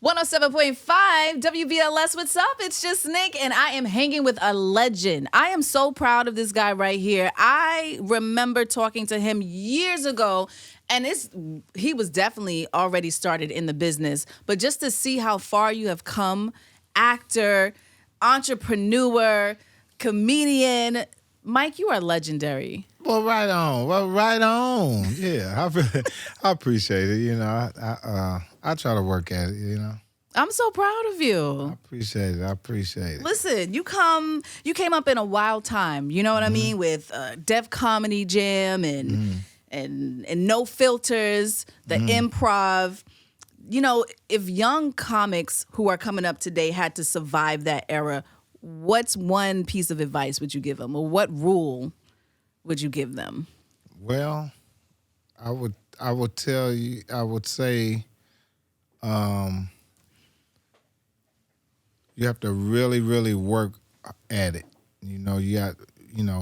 107.5 WBLS. What's up? It's just Nick, and I am hanging with a legend. I am so proud of this guy right here. I remember talking to him years ago, and he was definitely already started in the business. But just to see how far you have come, actor, entrepreneur, comedian, Mike, you are legendary. Well, right on. Yeah, I appreciate it. You know, I try to work at it. You know, I'm so proud of you. I appreciate it. Listen, you came up in a wild time. You know what I mean, with Def Comedy Jam and No Filters, the improv. You know, if young comics who are coming up today had to survive that era, what's one piece of advice would you give them, or what rule would you give them? Well, I would say, you have to really, really work at it. You know,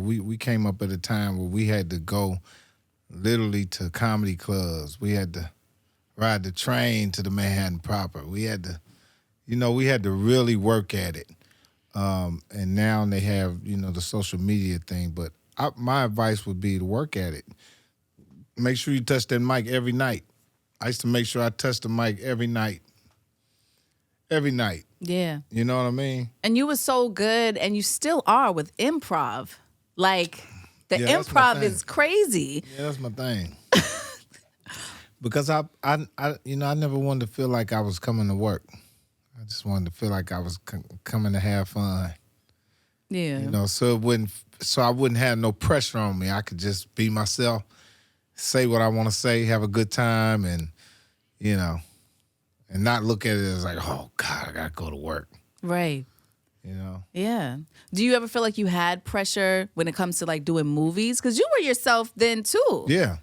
we came up at a time where we had to go literally to comedy clubs. We had to ride the train to the Manhattan proper. We had to really work at it. And now they have, the social media thing, but my advice would be to work at it. Make sure you touch that mic every night. I used to make sure I touched the mic every night. Every night. Yeah. You know what I mean? And you were so good, and you still are with improv. Like, the improv is crazy. Yeah, that's my thing. Because I never wanted to feel like I was coming to work. I just wanted to feel like I was coming to have fun. Yeah. So I wouldn't have no pressure on me. I could just be myself, say what I want to say, have a good time, and and not look at it as like, oh God, I gotta go to work. Right. Yeah. Do you ever feel like you had pressure when it comes to like doing movies? Because you were yourself then too. Yeah.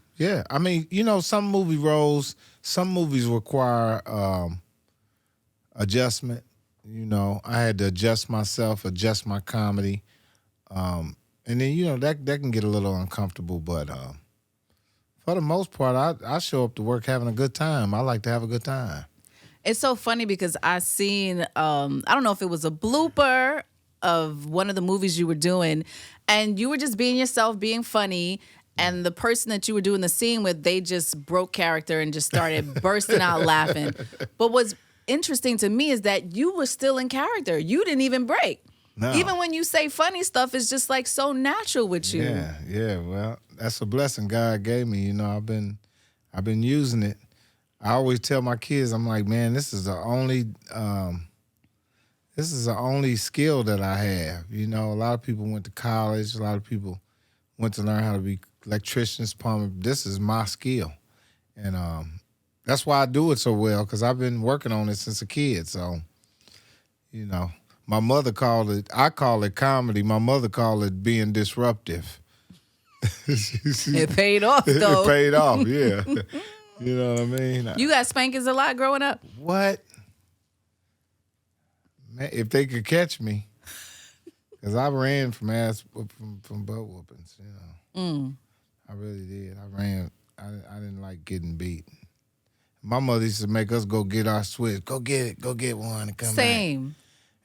I mean, some movie roles, some movies require adjustment. I had to adjust myself, adjust my comedy. And then, that can get a little uncomfortable, but for the most part, I show up to work having a good time. I like to have a good time. It's so funny because I seen, I don't know if it was a blooper of one of the movies you were doing, and you were just being yourself, being funny, and the person that you were doing the scene with, they just broke character and just started bursting out laughing. But what's interesting to me is that you were still in character. You didn't even break. No. Even when you say funny stuff, it's just like so natural with you. Yeah. Well, that's a blessing God gave me. I've been using it. I always tell my kids, I'm like, man, this is the only skill that I have. A lot of people went to college. A lot of people went to learn how to be electricians, plumbers. This is my skill, and that's why I do it so well, because I've been working on it since a kid. So, my mother called it. I call it comedy. My mother called it being disruptive. It paid off, though. It paid off, yeah. You know what I mean? You got spankings a lot growing up? What? Man, if they could catch me. Because I ran from butt whoopings, I really did. I ran. I didn't like getting beat. My mother used to make us go get our switch. Go get it. Go get one and come back. Same.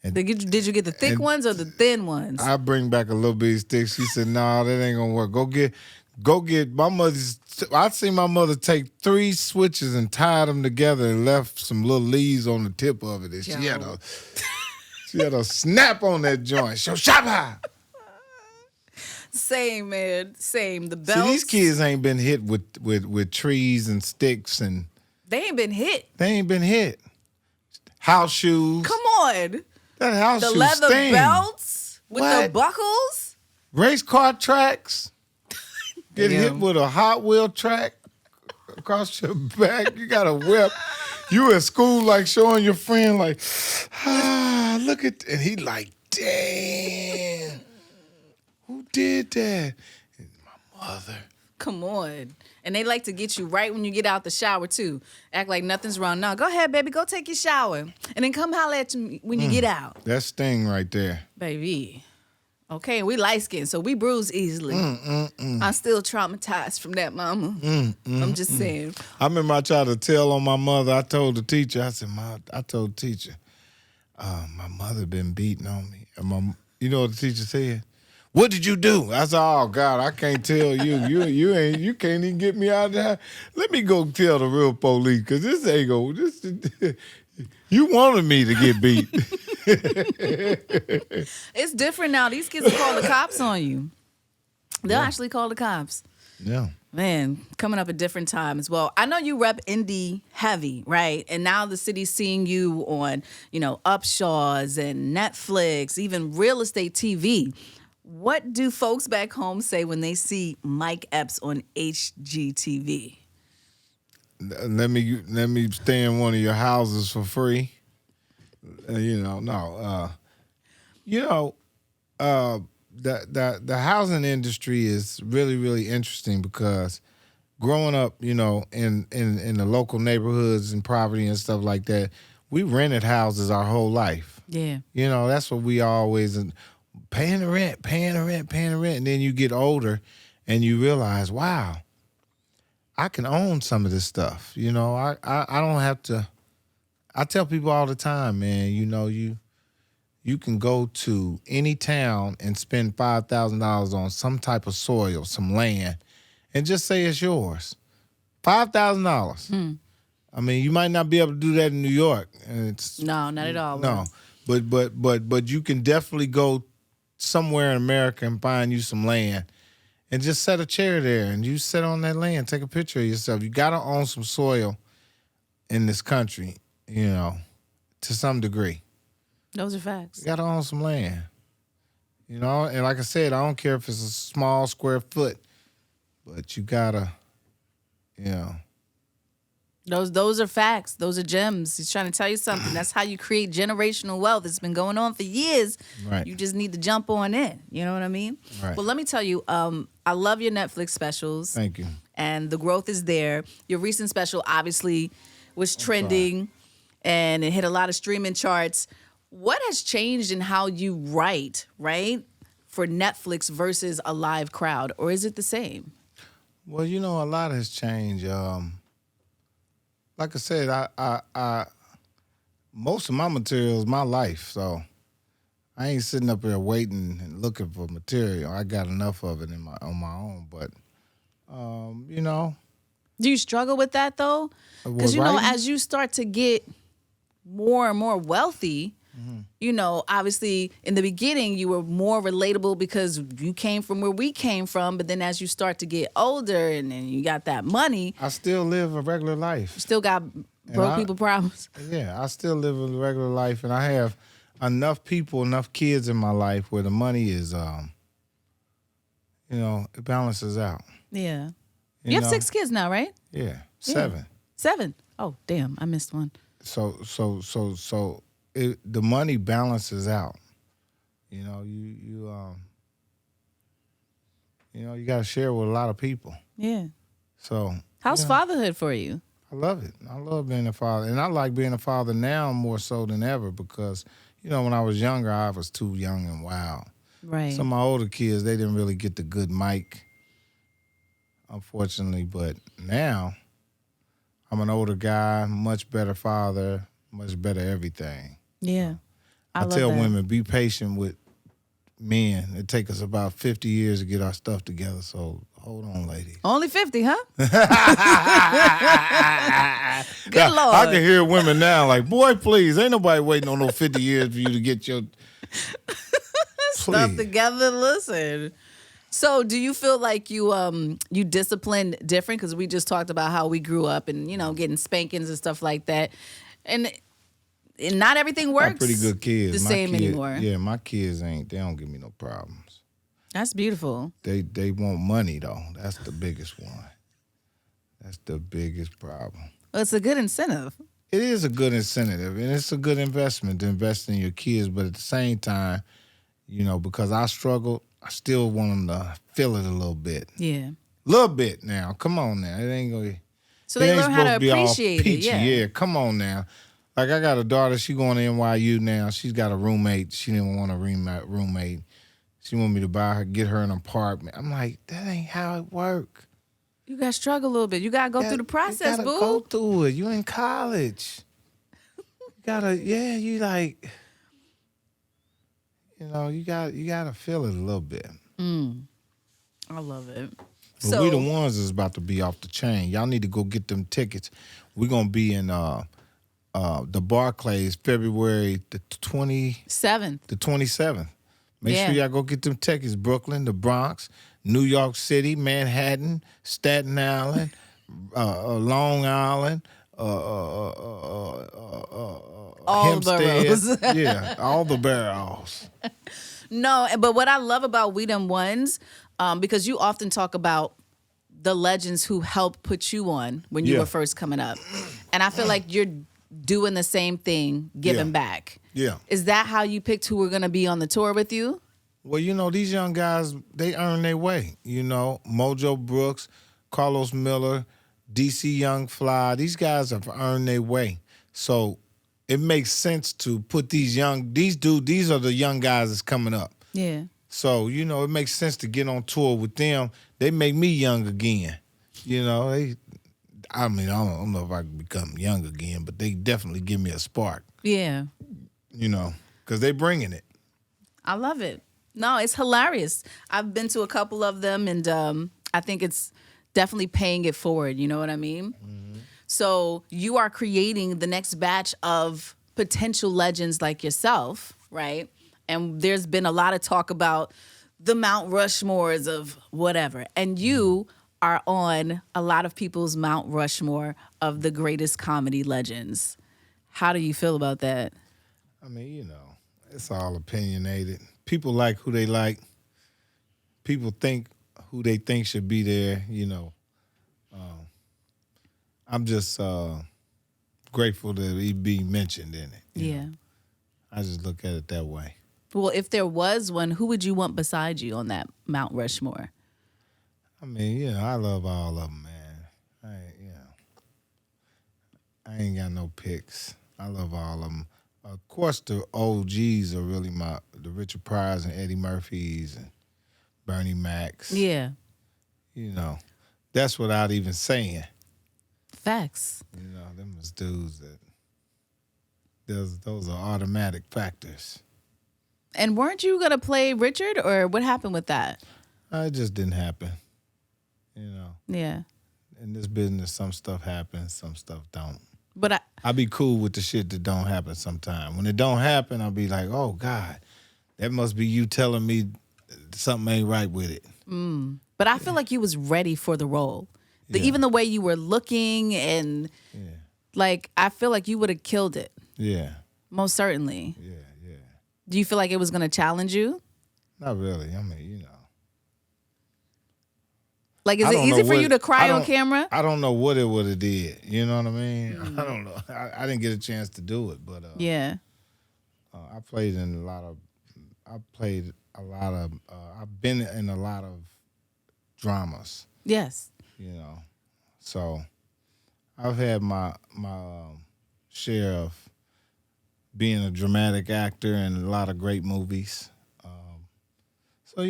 Did you get the thick ones or the thin ones? I bring back a little bitty stick. She said, "No, that ain't gonna work. Go get my mother's." I seen my mother take 3 switches and tie them together and left some little leaves on the tip of it. And she had a snap on that joint. So shabba. Same, man. Same. The belts. See, these kids ain't been hit with trees and sticks, and they ain't been hit. House shoes. Come on. That house shoes The leather sting. belts with the buckles. Race car tracks. Get hit with a Hot Wheel track across your back. You got a whip. You at school like showing your friend like, look at, and he like, damn, who did that? My mother. Come on. And they like to get you right when you get out the shower, too. Act like nothing's wrong. No, go ahead, baby. Go take your shower. And then come holler at me when you get out. That sting right there. Baby. Okay, and we light skinned, so we bruise easily. I'm still traumatized from that, mama. I'm just saying. I remember I tried to tell on my mother. I told the teacher, I said, I told the teacher, my mother been beating on me. And you know what the teacher said? What did you do? I said, oh God, I can't tell you. You can't even get me out of there. Let me go tell the real police, because this ain't go. You wanted me to get beat. It's different now. These kids will call the cops on you. They'll actually call the cops. Yeah. Man, coming up at different times. Well, I know you rep indie heavy, right? And now the city's seeing you on, Upshaws and Netflix, even real estate TV. What do folks back home say when they see Mike Epps on HGTV? Let me stay in one of your houses for free. The housing industry is really, really interesting, because growing up, in the local neighborhoods and property and stuff like that, we rented houses our whole life. Yeah. That's what we always paying the rent. And then you get older and you realize, wow, I can own some of this stuff. I don't have to. I tell people all the time, man, you can go to any town and spend $5,000 on some type of soil, some land, and just say it's yours. $5,000. I mean, you might not be able to do that in New York. No, not at all. No, but you can definitely go somewhere in America and find you some land and just set a chair there and you sit on that land, take a picture of yourself. You got to own some soil in this country, to some degree. Those are facts. You got to own some land, and like I said, I don't care if it's a small square foot, but you got to, Those are facts. Those are gems. He's trying to tell you something. That's how you create generational wealth. It's been going on for years. Right. You just need to jump on in. You know what I mean? Right. Well, let me tell you, I love your Netflix specials. Thank you. And the growth is there. Your recent special obviously was trending and it hit a lot of streaming charts. What has changed in how you write, right, for Netflix versus a live crowd? Or is it the same? Well, a lot has changed. Like I said, I most of my material is my life, so I ain't sitting up there waiting and looking for material. I got enough of it on my own, but Do you struggle with that though? Because as you start to get more and more wealthy, obviously in the beginning you were more relatable because you came from where we came from, but then as you start to get older and then you got that money, I still live a regular life. You still got broke people problems. Yeah, I still live a regular life, and I have enough kids in my life where the money is, it balances out. Yeah. You have 6 kids now, right? Yeah, 7. Yeah. 7. Oh, damn, I missed one. So the money balances out. You got to share with a lot of people. Yeah. So how's fatherhood for you? I love it. I love being a father, and I like being a father now more so than ever because when I was younger, I was too young and wild. Right. Some of my older kids, they didn't really get the good mic, unfortunately. But now, I'm an older guy, much better father, much better everything. Yeah. I tell women, be patient with men. It takes us about 50 years to get our stuff together, so hold on, ladies. Only 50, huh? Good Lord. I can hear women now like, boy, please, ain't nobody waiting on no 50 years for you to get your stuff together. Listen. So do you feel like you disciplined different? Because we just talked about how we grew up and, getting spankings and stuff like that. And not everything works pretty good kids. The same anymore. Yeah, my kids they don't give me no problems. That's beautiful. They want money, though. That's the biggest one. That's the biggest problem. Well, it's a good incentive. It is a good incentive, and it's a good investment to invest in your kids. But at the same time, because I struggled, I still want them to feel it a little bit. Yeah. A little bit now. Come on now. It ain't going to So they learn how to appreciate it. Yeah, come on now. Like, I got a daughter, she going to NYU now. She's got a roommate. She didn't want a roommate. She want me to get her an apartment. I'm like, that ain't how it work. You got to struggle a little bit. You got to go through the process, you gotta boo. go through it. You in college. You gotta, you like, you gotta feel it a little bit. I love it. But we the ones that's about to be off the chain. Y'all need to go get them tickets. We're gonna be in the Barclays February the 7th. The 27th. Make sure y'all go get them tickets. Brooklyn, the Bronx, New York City, Manhattan, Staten Island, Long Island, all Hempstead. boroughs. Yeah, all the boroughs. No, but what I love about We Them Ones, because you often talk about the legends who helped put you on when you were first coming up. And I feel like you're doing the same thing, giving back. Yeah. Is that how you picked who were going to be on the tour with you? Well, these young guys, they earn their way. Mojo Brooks, Carlos Miller, DC Young Fly, these guys have earned their way. So it makes sense to put these are the young guys that's coming up. Yeah. So, it makes sense to get on tour with them. They make me young again. I don't know if I can become young again, but they definitely give me a spark. Yeah. Because they bringing it. I love it. No, it's hilarious. I've been to a couple of them, and I think it's definitely paying it forward. You know what I mean? Mm-hmm. So you are creating the next batch of potential legends like yourself, right? And there's been a lot of talk about the Mount Rushmores of whatever. And you are on a lot of people's Mount Rushmore of the greatest comedy legends. How do you feel about that? I mean, it's all opinionated. People like who they like. People think who they think should be there, I'm just grateful that he be mentioned in it. Yeah. I just look at it that way. Well, if there was one, who would you want beside you on that Mount Rushmore? I mean, I love all of them, man. I ain't got no picks. I love all of them. Of course, the OGs are really the Richard Pryors and Eddie Murphys and Bernie Macs. Yeah. That's without even saying. Facts. Them was dudes those are automatic factors. And weren't you going to play Richard, or what happened with that? It just didn't happen. Yeah. In this business, some stuff happens, some stuff don't. But I be cool with the shit that don't happen sometime. When it don't happen, I'll be like, oh, God, that must be you telling me something ain't right with it. But I feel like you was ready for the role. Even the way you were looking and, I feel like you would have killed it. Yeah. Most certainly. Yeah. Do you feel like it was going to challenge you? Not really. I mean, Like, is it easy for you to cry on camera? I don't know what it would have did. You know what I mean? I don't know. I didn't get a chance to do it, but yeah. I played in a lot of. I've been in a lot of dramas. Yes. So I've had my share of being a dramatic actor in a lot of great movies. So,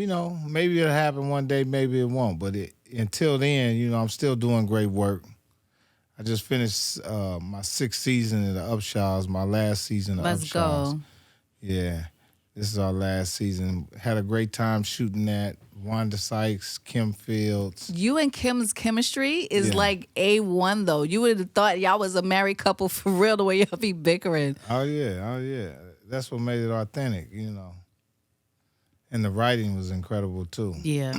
maybe it'll happen one day, maybe it won't. But until then, I'm still doing great work. I just finished my 6th season of the Upshaws, my last season of Let's Upshaws. go. Yeah. This is our last season. Had a great time shooting that. Wanda Sykes, Kim Fields. You and Kim's chemistry is like A1, though. You would have thought y'all was a married couple for real, the way y'all be bickering. Oh, yeah. That's what made it authentic, And the writing was incredible, too. Yeah,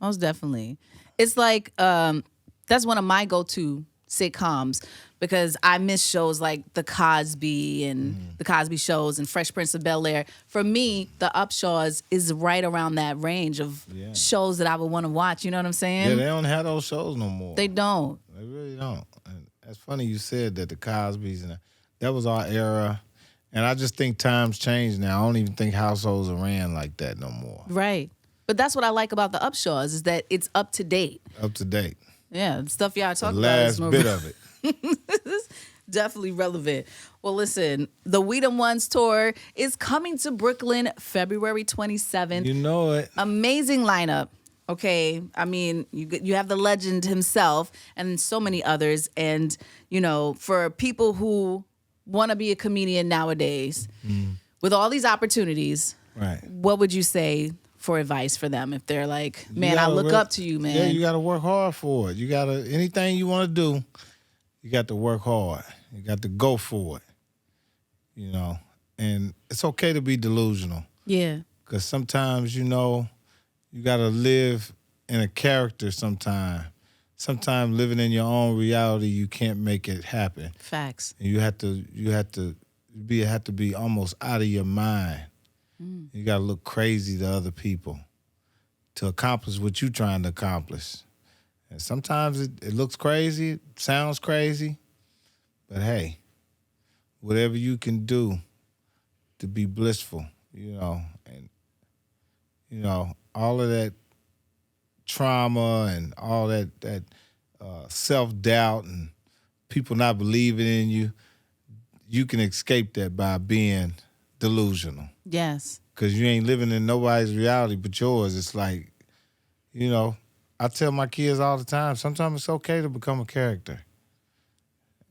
most definitely. It's like, that's one of my go-to sitcoms because I miss shows like The Cosby and The Cosby Shows and Fresh Prince of Bel-Air. For me, The Upshaws is right around that range of shows that I would want to watch. You know what I'm saying? Yeah, they don't have those shows no more. They don't. They really don't. And it's funny you said that, The Cosbys, and that was our era. And I just think times change now. I don't even think households are ran like that no more. Right. But that's what I like about The Upshaws is that it's up to date. Up to date. Yeah, the stuff y'all talk the about. last bit of it. Definitely relevant. Well, listen, the We the Ones tour is coming to Brooklyn February 27th. You know it. Amazing lineup. Okay, I mean, you have the legend himself and so many others. And, you know, for people who want to be a comedian nowadays, with all these opportunities, Right. what would you say for advice for them if they're like, man, I gotta look up to you, man? Yeah, you got to work hard for it. You got to, anything you want to do, you got to work hard. You got to go for it, you know. And it's okay to be delusional. Yeah. Because sometimes, you know, you got to live in a character sometimes. Sometimes living in your own reality, you can't make it happen. Facts. And you have to be almost out of your mind. You got to look crazy to other people to accomplish what you're trying to accomplish. And sometimes it looks crazy, it sounds crazy, but hey, whatever you can do to be blissful, you know, and, you know, all of that trauma and all that self-doubt and people not believing in you, you can escape that by being delusional. Yes. Because you ain't living in nobody's reality but yours. It's like, you know, I tell my kids all the time, sometimes it's okay to become a character.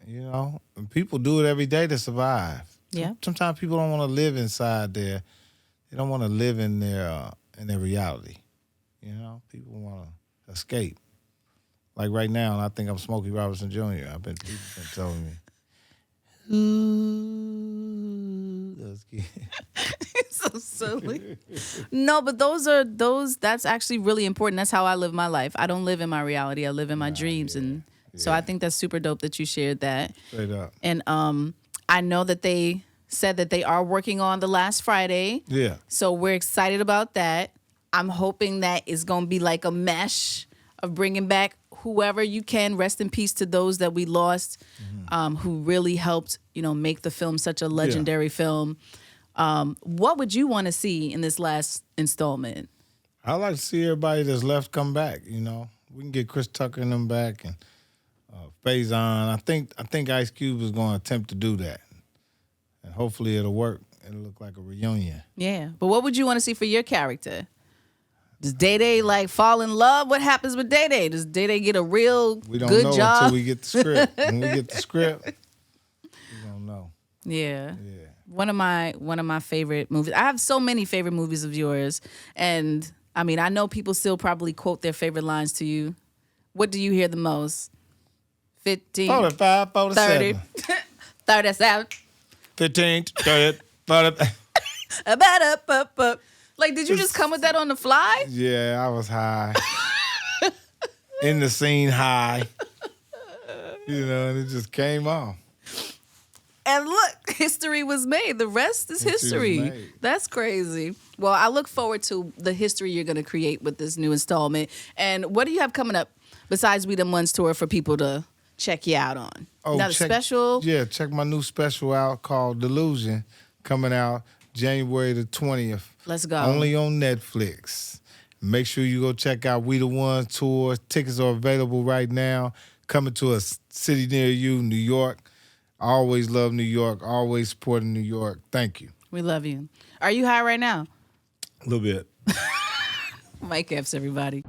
You know, and people do it every day to survive. Yeah. Sometimes people don't want to live inside there. They don't want to live in their reality. You know, people want to escape. Like right now, and I think I'm Smokey Robinson Jr. People been telling me. Ooh, that was cute. So silly. No, but that's actually really important. That's how I live my life. I don't live in my reality. I live in my dreams. Yeah, And so I think that's super dope that you shared that. Straight up. And I know that they said that they are working on The Last Friday. Yeah. So we're excited about that. I'm hoping that it's going to be like a mesh of bringing back whoever you can. Rest in peace to those that we lost, who really helped, you know, make the film such a legendary film. What would you want to see in this last installment? I like to see everybody that's left come back. You know, we can get Chris Tucker and them back, and Faison. I think Ice Cube is going to attempt to do that, and hopefully it'll work. It'll look like a reunion. Yeah, but what would you want to see for your character? Does Day-Day like fall in love? What happens with Day-Day? Does Day-Day get a real We don't good know job? until we get the script. When we get the script, we don't know. Yeah. Yeah. One of my favorite movies. I have so many favorite movies of yours. And I mean, I know people still probably quote their favorite lines to you. What do you hear the most? 15, 45, 30, 47. 37. 15, 30, 40. Like, did you just come with that on the fly? Yeah, I was high. In the scene high. You know, and it just came off. And look, history was made. The rest is History was history. made. That's crazy. Well, I look forward to the history you're going to create with this new installment. And what do you have coming up besides We Them Ones tour for people to check you out on? Another special? Yeah, check my new special out called Delusion, coming out January the 20th. Let's go. Only on Netflix. Make sure you go check out We the Ones tour. Tickets are available right now. Coming to a city near you, New York. I always love New York. Always supporting New York. Thank you. We love you. Are you high right now? A little bit. Mike Epps, everybody.